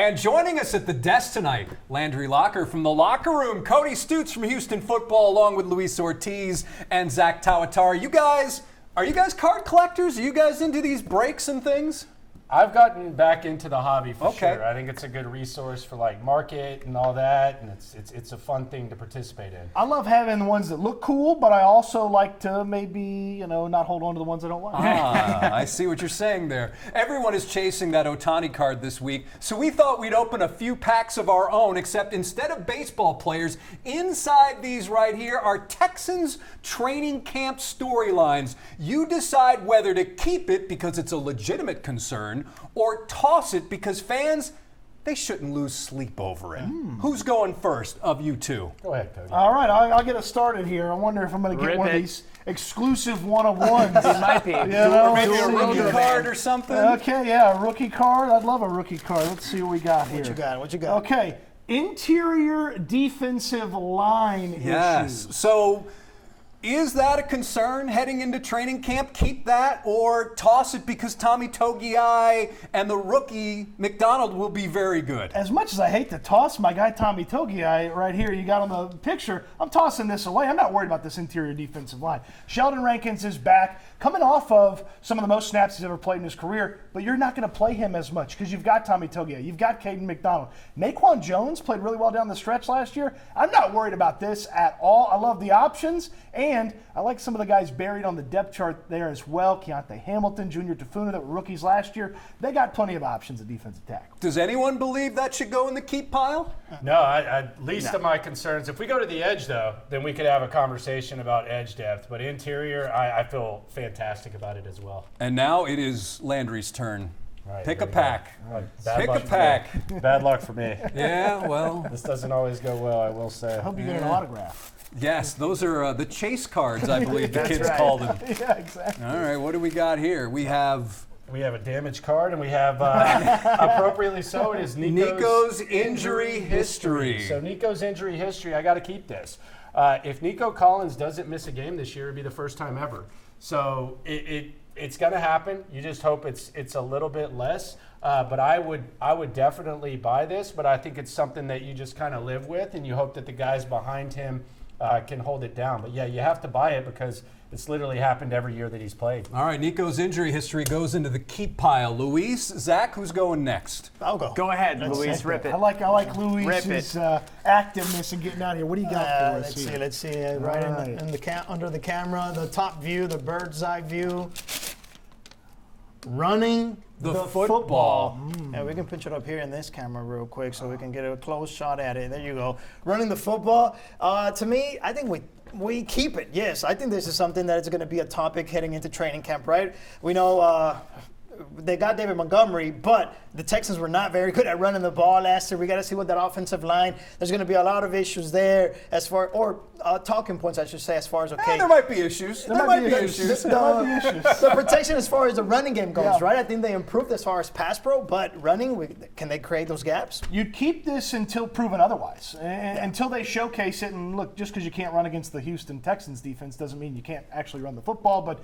And joining us at the desk tonight, Landry Locker from the Locker Room, Cody Stoots from Houston Football, along with Luis Ortiz and Zack Tawatari. Are you guys card collectors? Are you guys into these breaks and things? I've gotten back into the hobby for sure. I think it's a good resource for like market and all that, and it's a fun thing to participate in. I love having the ones that look cool, but I also like to maybe, not hold on to the ones I don't like. I see what you're saying there. Everyone is chasing that Ohtani card this week, so we thought we'd open a few packs of our own, except instead of baseball players, inside these right here are Texans Training Camp storylines. You decide whether to keep it because it's a legitimate concern, or toss it because fans, they shouldn't lose sleep over it. Who's going first of you two? Go ahead, Cody. All right, I'll get us started here. I wonder if I'm going to get one of these exclusive one-of-ones. It might be. Maybe a rookie card or something? Okay, yeah, a rookie card. I'd love a rookie card. Let's see what we got here. What you got? Okay, interior defensive line issues. So is that a concern heading into training camp? Keep that or toss it because Tommy Togiai and the rookie McDonald will be very good? As much as I hate to toss my guy Tommy Togiai right here, you got on the picture, I'm tossing this away. I'm not worried about this interior defensive line. Sheldon Rankins is back, coming off of some of the most snaps he's ever played in his career, but you're not going to play him as much because you've got Tommy Togiai, you've got Caden McDonald. Naquan Jones played really well down the stretch last year. I'm not worried about this at all. I love the options, and I like some of the guys buried on the depth chart there as well. Keontae Hamilton, Junior Tafuna, that were rookies last year. They got plenty of options at defensive tackle. Does anyone believe that should go in the keep pile? No, least of my concerns. If we go to the edge, though, then we could have a conversation about edge depth. But interior, I feel fantastic about it as well. And now it is Landry's turn. Right, Pick a pack. Pick a for pack. me. Bad luck for me. Yeah, well. This doesn't always go well, I will say. I hope you get an autograph. Yes, those are the chase cards, I believe the That's kids right. call them. Yeah, exactly. All right, what do we got here? We have a damaged card, and we have, appropriately so, it is Nico's injury history. So Nico's injury history, I got to keep this. If Nico Collins doesn't miss a game this year, it'd be the first time ever. So it's going to happen. You just hope it's a little bit less. But I would definitely buy this, but I think it's something that you just kind of live with, and you hope that the guys behind him can hold it down. But yeah, you have to buy it because it's literally happened every year that he's played. All right, Nico's injury history goes into the keep pile. Luis, Zach, who's going next? I'll go. Go ahead, Luis. Rip it. I like Luis's activeness in getting out here. What do you got for us here? Let's see. Right. Under the camera, the top view, the bird's eye view. Running the football. Yeah, we can pitch it up here in this camera real quick so we can get a close shot at it. There you go. Running the football. To me, I think we keep it. Yes, I think this is something that is going to be a topic heading into training camp, right? We know they got David Montgomery, but the Texans were not very good at running the ball last year. We got to see what that offensive line. There's going to be a lot of issues there talking points, I should say, as far as There might be issues. There might be issues. The protection as far as the running game goes, right? I think they improved as far as pass pro, but running, can they create those gaps? You'd keep this until proven otherwise, until they showcase it. And look, just because you can't run against the Houston Texans defense doesn't mean you can't actually run the football, but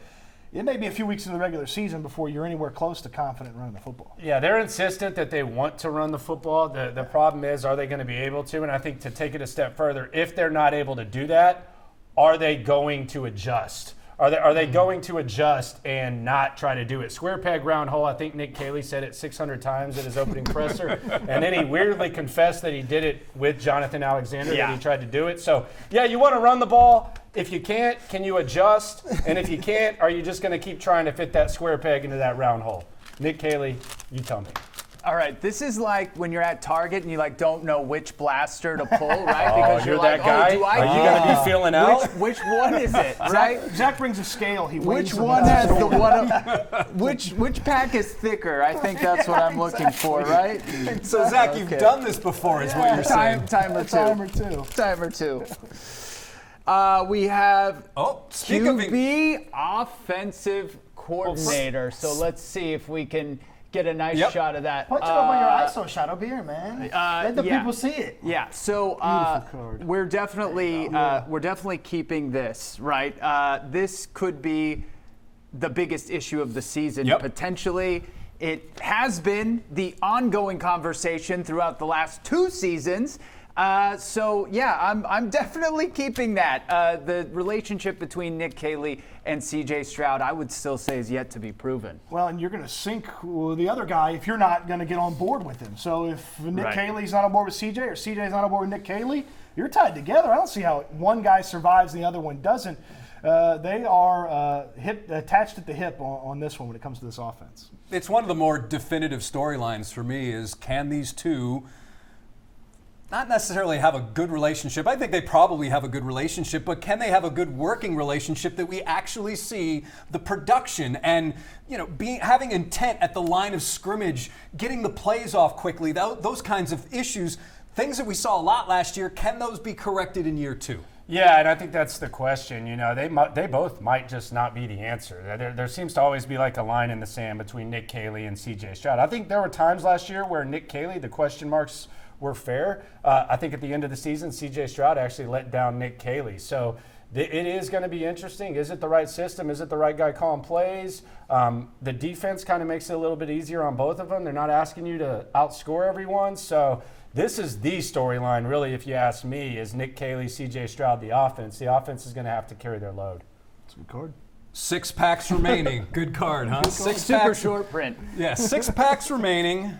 it may be a few weeks in the regular season before you're anywhere close to confident running the football. Yeah, they're insistent that they want to run the football. The problem is, are they going to be able to? And I think to take it a step further, if they're not able to do that, are they going to adjust? Are they going to adjust and not try to do it? Square peg, round hole. I think Nick Caley said it 600 times at his opening presser. And then he weirdly confessed that he did it with Jonathan Alexander, that he tried to do it. So, yeah, you want to run the ball. If you can't, can you adjust? And if you can't, are you just going to keep trying to fit that square peg into that round hole? Nick Caley, you tell me. All right, this is like when you're at Target and you don't know which blaster to pull, right? Because you're that guy? Are you going to be feeling out? Which one is it, right? Zach brings a scale. Which one has the one? Which pack is thicker? I think that's what I'm looking for, right? So Zach, you've done this before, is what you're saying. Timer two. We have QB offensive coordinator. So let's see if we can get a nice shot of that. Punch it up on your ISO shot over here, man. Let the people see it. Yeah. So we're definitely keeping this, right? This could be the biggest issue of the season potentially. It has been the ongoing conversation throughout the last 2 seasons. So yeah, I'm definitely keeping that. The relationship between Nick Caley and CJ Stroud, I would still say, is yet to be proven. Well, and you're going to sink the other guy if you're not going to get on board with him. So if Nick Caley's not on board with CJ or CJ's not on board with Nick Caley, you're tied together. I don't see how one guy survives and the other one doesn't. They are attached at the hip on this one when it comes to this offense. It's one of the more definitive storylines for me is, can these two not necessarily have a good relationship? I think they probably have a good relationship, but can they have a good working relationship that we actually see the production and, having intent at the line of scrimmage, getting the plays off quickly, those kinds of issues, things that we saw a lot last year, can those be corrected in year 2? Yeah, and I think that's the question. They both might just not be the answer. There seems to always be like a line in the sand between Nick Caley and CJ Stroud. I think there were times last year where Nick Caley, the question marks were fair. I think at the end of the season, CJ Stroud actually let down Nick Caley. So it is going to be interesting. Is it the right system? Is it the right guy calling plays? The defense kind of makes it a little bit easier on both of them. They're not asking you to outscore everyone. So this is the storyline, really, if you ask me, is Nick Caley, CJ Stroud, the offense. The offense is going to have to carry their load. That's a good card. 6 packs remaining. Good card, huh? 6 Super packs. short print. Yeah, 6 packs remaining.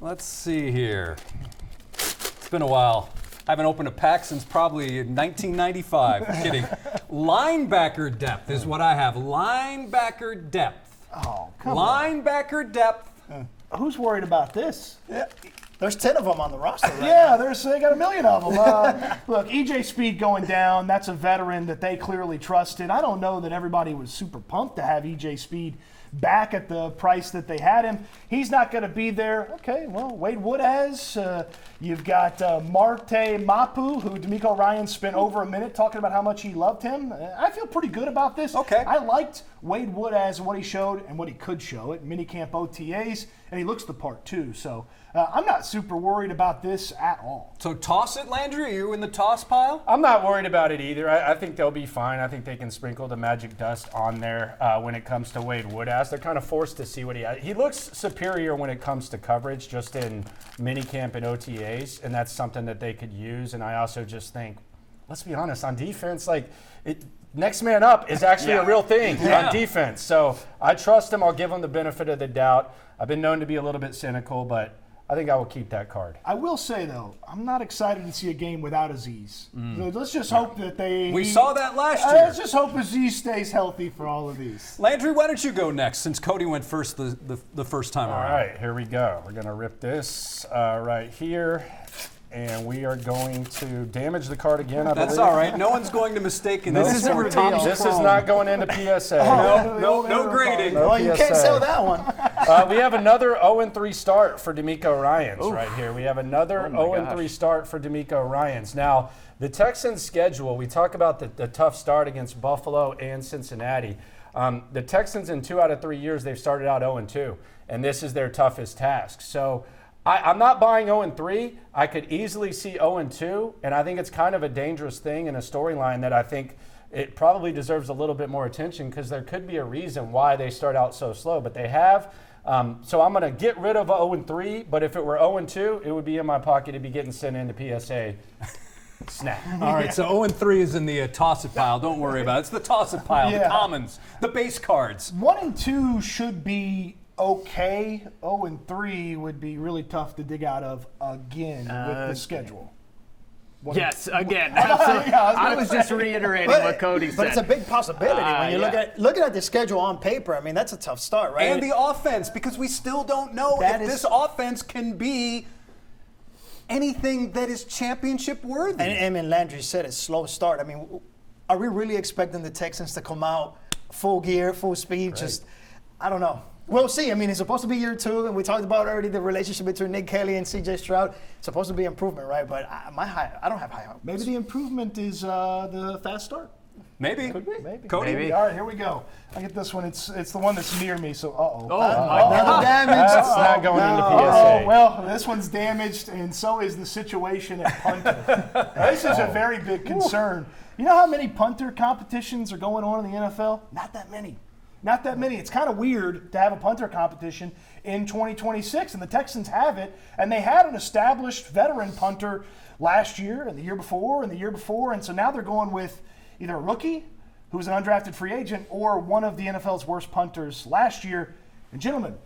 Let's see here. It's been a while. I haven't opened a pack since probably 1995. Kidding. Linebacker depth is what I have. Linebacker depth. Oh, come on. Linebacker depth. Who's worried about this? Yeah. There's 10 of them on the roster right Yeah, now. they got a million of them. Look, EJ Speed going down, that's a veteran that they clearly trusted. I don't know that everybody was super pumped to have EJ Speed back at the price that they had him. He's not going to be there. Okay, well, Wade Woodaz. You've got Marte Mapu, who D'Amico Ryan spent over a minute talking about how much he loved him. I feel pretty good about this. Okay. I liked Wade Woodaz and what he showed and what he could show at minicamp OTAs, and he looks the part too. So I'm not super worried about this at all. So toss it, Landry? Are you in the toss pile? I'm not worried about it either. I think they'll be fine. I think they can sprinkle the magic dust on there when it comes to Wade Woodaz. They're kind of forced to see what he looks superior when it comes to coverage just in minicamp and OTAs, and that's something that they could use. And I also just think, let's be honest, on defense, next man up is actually a real thing on defense. So I trust him. I'll give him the benefit of the doubt. I've been known to be a little bit cynical, but I think I will keep that card. I will say, though, I'm not excited to see a game without Aziz. So let's just hope that We saw that last year. Let's just hope Aziz stays healthy for all of these. Landry, why don't you go next since Cody went first the first time around? All right, here we go. We're going to rip this right here. And we are going to damage the card again, I believe. That's all right. No one's going to mistake this. This is a reveal. This is not going into PSA. No grading. Well, you can't sell that one. We have another 0-3 start for D'Amico Ryans right here. We have another 0-3 start for D'Amico Ryans. Now, the Texans' schedule, we talk about the tough start against Buffalo and Cincinnati. The Texans, in 2 out of 3 years, they've started out 0-2, and this is their toughest task. So I'm not buying 0-3. I could easily see 0-2, and I think it's kind of a dangerous thing in a storyline that I think it probably deserves a little bit more attention because there could be a reason why they start out so slow, but they have. So I'm going to get rid of 0-3, but if it were 0-2, it would be in my pocket to be getting sent into PSA. Snap. All right, so 0-3 is in the toss-it pile. Don't worry about it. It's the toss-it pile, the commons, the base cards. 1 and 2 should be okay. 0-3 would be really tough to dig out of again with the schedule. Yes, again. I was just reiterating what Cody said. But it's a big possibility when you looking at the schedule on paper. I mean, that's a tough start, right? And the offense, because we still don't know if this offense can be anything that is championship worthy. And Landry said it's slow start. I mean, are we really expecting the Texans to come out full gear, full speed? Right. Just, I don't know. We'll see. I mean, it's supposed to be year 2, and we talked about already the relationship between Nick Caley and CJ Stroud. It's supposed to be improvement, right? But I don't have high hopes. Maybe the improvement is the fast start. Maybe. Could be. Maybe. Cody? Maybe. All right, here we go. I get this one. It's the one that's near me, so Oh, my God. Damage. That's not going into PSA. Oh, well, this one's damaged, and so is the situation at punter. This is a very big concern. You know how many punter competitions are going on in the NFL? Not that many. Not that many. It's kind of weird to have a punter competition in 2026, and the Texans have it, and they had an established veteran punter last year and the year before and the year before, and so now they're going with either a rookie who's an undrafted free agent or one of the NFL's worst punters last year. And gentlemen,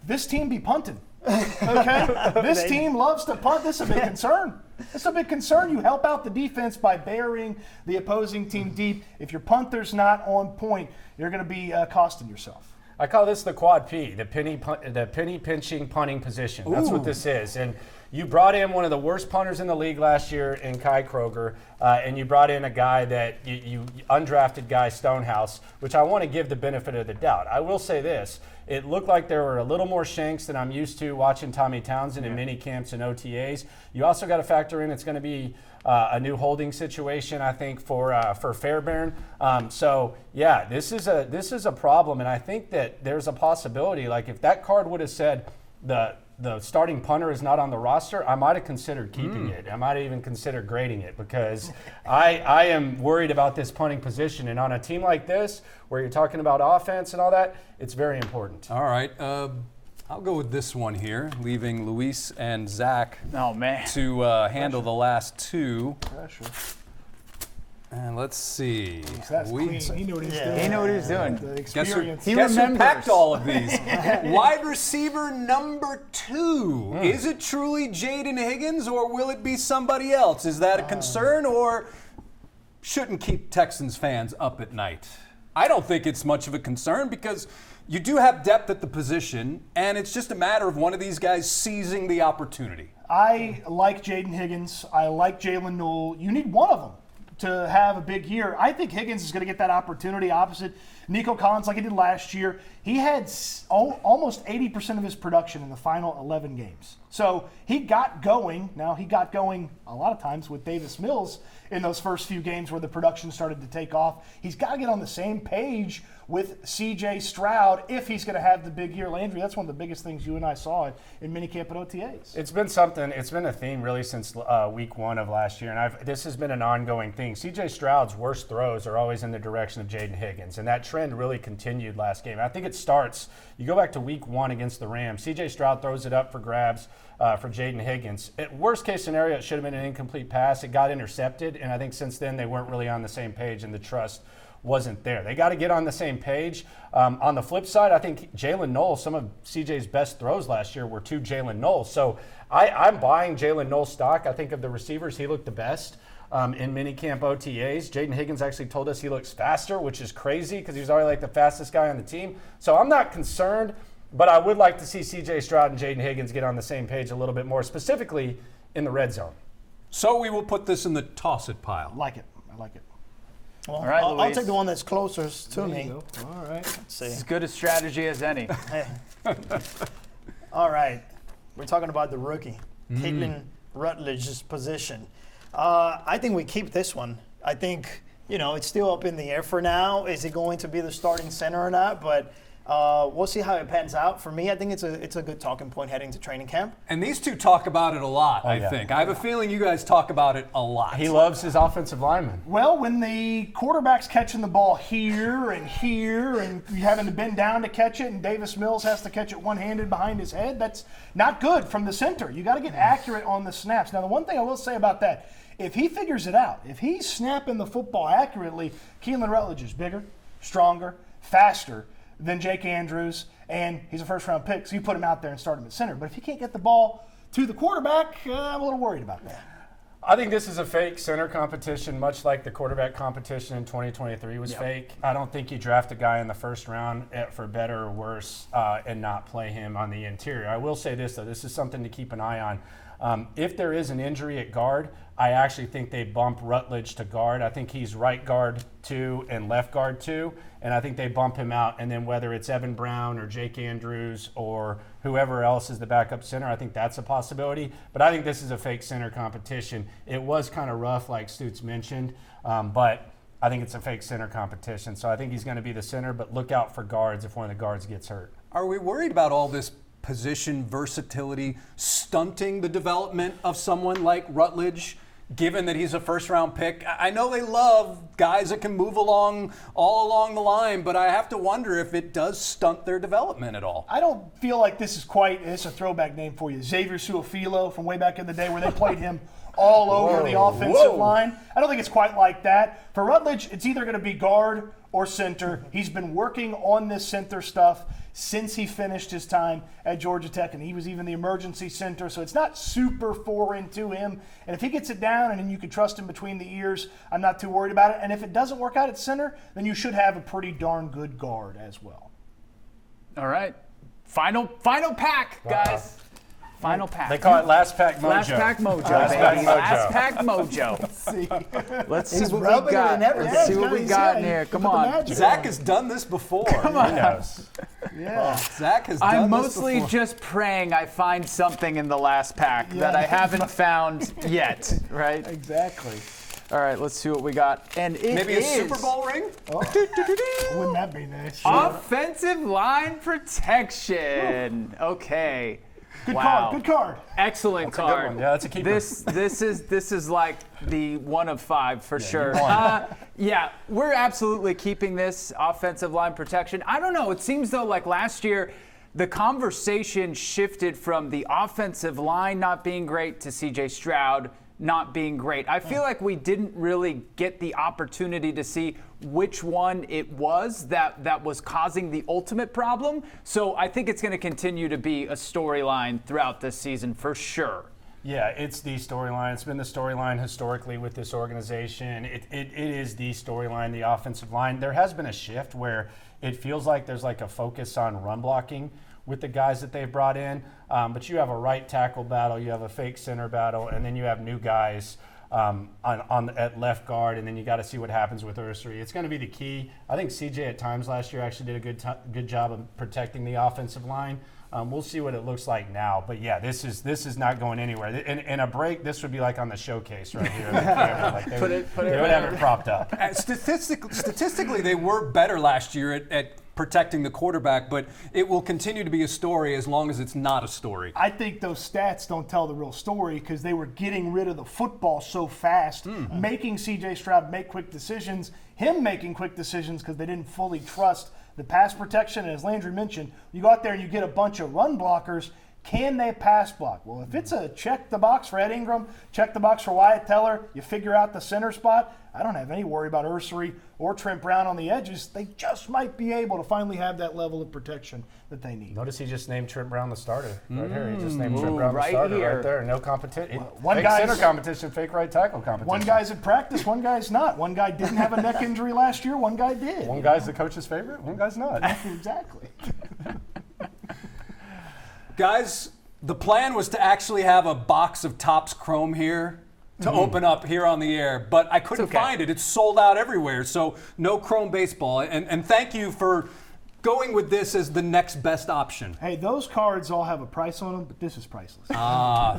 this team be punting. Okay? This team loves to punt. This is a big concern. It's a big concern. You help out the defense by burying the opposing team deep. If your punter's not on point, you're going to be costing yourself. I call this the quad P, the penny pinching punting position. That's what this is. And you brought in one of the worst punters in the league last year in Kai Kroger, and you brought in a guy that you undrafted guy, Stonehouse, which I want to give the benefit of the doubt. I will say this. It looked like there were a little more shanks than I'm used to watching Tommy Townsend in mini camps and OTAs. You also got to factor in it's going to be a new holding situation, I think, for Fairbairn. So yeah, this is a problem, and I think that there's a possibility. Like if that card would have said the starting punter is not on the roster, I might have considered keeping it. I might have even considered grading it because I am worried about this punting position. And on a team like this, where you're talking about offense and all that, it's very important. All right. I'll go with this one here, leaving Luis and Zach to handle the last two. Pressure. And let's see. That's clean. He knew what he was doing. He knew what he was doing. The experience. Guess who packed all of these? Wide receiver number 2. Is it truly Jaden Higgins, or will it be somebody else? Is that a concern, or shouldn't keep Texans fans up at night? I don't think it's much of a concern because you do have depth at the position, and it's just a matter of one of these guys seizing the opportunity. I like Jaden Higgins. I like Jalen Newell. You need one of them to have a big year. I think Higgins is going to get that opportunity opposite Nico Collins like he did last year. He had almost 80% of his production in the final 11 games. So he got going. Now, he got going a lot of times with Davis Mills in those first few games where the production started to take off. He's got to get on the same page with C.J. Stroud if he's going to have the big year. Landry, that's one of the biggest things you and I saw in minicamp and OTAs. It's been a theme really since week 1 of last year, and this has been an ongoing thing. C.J. Stroud's worst throws are always in the direction of Jaden Higgins, and that trend really continued last game. I think it starts, you go back to week 1 against the Rams, C.J. Stroud throws it up for grabs for Jaden Higgins. Worst case scenario, it should have been an incomplete pass. It got intercepted, and I think since then they weren't really on the same page, and the trust wasn't there. They got to get on the same page. On the flip side, I think Jalen Noel, some of CJ's best throws last year were to Jalen Noel. So I'm buying Jalen Noel stock. I think of the receivers, he looked the best in minicamp OTAs. Jaden Higgins actually told us he looks faster, which is crazy because he was already like the fastest guy on the team. So I'm not concerned, but I would like to see CJ Stroud and Jaden Higgins get on the same page a little bit more, specifically in the red zone. So we will put this in the toss it pile. I like it. Well, all right, I'll take the one that's closest to me. All right. Let's see. It's as good a strategy as any. All right. We're talking about the rookie, Caitlin Rutledge's position. I think we keep this one. I think, it's still up in the air for now. Is he going to be the starting center or not? But we'll see how it pans out. For me, I think it's a good talking point heading to training camp. And these two talk about it a lot, I think. I have a feeling you guys talk about it a lot. He loves his offensive linemen. Well, when the quarterback's catching the ball here, and you having to bend down to catch it, and Davis Mills has to catch it one-handed behind his head, that's not good from the center. You got to get accurate on the snaps. Now, the one thing I will say about that, if he figures it out, if he's snapping the football accurately, Caitlin Rutledge is bigger, stronger, faster than Jake Andrews, and he's a first-round pick, so you put him out there and start him at center. But if he can't get the ball to the quarterback, I'm a little worried about that. I think this is a fake center competition, much like the quarterback competition in 2023 was fake. I don't think you draft a guy in the first round for better or worse and not play him on the interior. I will say this, though. This is something to keep an eye on. If there is an injury at guard, I actually think they bump Rutledge to guard. I think he's right guard 2 and left guard 2, and I think they bump him out. And then whether it's Evan Brown or Jake Andrews or whoever else is the backup center, I think that's a possibility. But I think this is a fake center competition. It was kind of rough, like Stoots mentioned, but I think it's a fake center competition. So I think he's going to be the center, but look out for guards if one of the guards gets hurt. Are we worried about all this position versatility stunting the development of someone like Rutledge? given that he's a first-round pick. I know they love guys that can move along all along the line, but I have to wonder if it does stunt their development at all. I don't feel like this is quite, it's a throwback name for you, Xavier Su'a-Filo from way back in the day where they played him all over the offensive line. I don't think it's quite like that. For Rutledge, it's either going to be guard or center. He's been working on this center stuff since he finished his time at Georgia Tech, and he was even the emergency center, so it's not super foreign to him. And if he gets it down and then you can trust him between the ears, I'm not too worried about it. And if it doesn't work out at center, then you should have a pretty darn good guard as well. All right. Final pack, guys. Final pack. They call it last pack mojo. Last pack mojo, Last baby. pack mojo. Last pack mojo. Let's see what we got. Let's see what we got in here. Come on. Zach has done this before. Come on. He knows. Yeah. Zach has done I'm this mostly before. just praying I find something in the last pack that I haven't found yet, right? Exactly. All right, let's see what we got. And it Maybe is a Super Bowl ring? Wouldn't that be nice? offensive line protection. Okay. Good Wow. card. Good card. Excellent Good card. one. Yeah, that's a keeper. This is like the 1 of 5 for sure. you won. Yeah, we're absolutely keeping this offensive line protection. I don't know. It seems though like last year the conversation shifted from the offensive line not being great to C.J. Stroud not being great. I feel like we didn't really get the opportunity to see which one it was that was causing the ultimate problem. So I think it's going to continue to be a storyline throughout this season for sure. Yeah, it's the storyline. It's been the storyline historically with this organization. It is the storyline, the offensive line. There has been a shift where it feels like there's like a focus on run blocking with the guys that they've brought in. But you have a right tackle battle, you have a fake center battle, and then you have new guys at left guard, and then you got to see what happens with Ursary. It's going to be the key. I think CJ at times last year actually did a good job of protecting the offensive line. We'll see what it looks like now, but yeah, this is not going anywhere. In a break, this would be like on the showcase right here. Like they would have it propped up. Statistically, they were better last year at protecting the quarterback, but it will continue to be a story as long as it's not a story. I think those stats don't tell the real story because they were getting rid of the football so fast, making C.J. Stroud make quick decisions, him making quick decisions because they didn't fully trust the pass protection. And as Landry mentioned, you go out there and you get a bunch of run blockers. Can they pass block? Well, if it's a check the box for Ed Ingram, check the box for Wyatt Teller, you figure out the center spot, I don't have any worry about Ursary or Trent Brown on the edges. They just might be able to finally have that level of protection that they need. Notice he just named Trent Brown the starter right here. He just named Trent Brown right the starter here. right there. No competition. One Fake guy's- center competition, fake right tackle competition. One guy's at practice, one guy's not. One guy didn't have a neck injury last year, one guy did. One guy's the coach's favorite, one guy's not. Exactly. Guys, the plan was to actually have a box of Topps Chrome here to open up here on the air, but I couldn't find it. It's sold out everywhere, so no Chrome baseball. And thank you for going with this as the next best option. Hey, those cards all have a price on them, but this is priceless.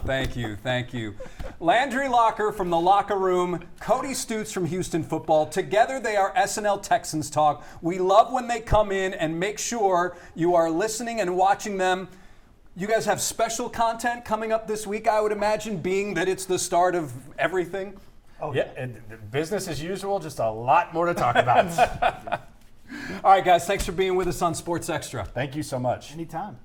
Thank you, thank you. Landry Locker from the Locker Room, Cody Stoots from Houston Football. Together they are SNL Texans Talk. We love when they come in, and make sure you are listening and watching them. You guys have special content coming up this week, I would imagine, being that it's the start of everything. Oh yeah, and business as usual, just a lot more to talk about. All right, guys, thanks for being with us on Sports Extra. Thank you so much. Anytime.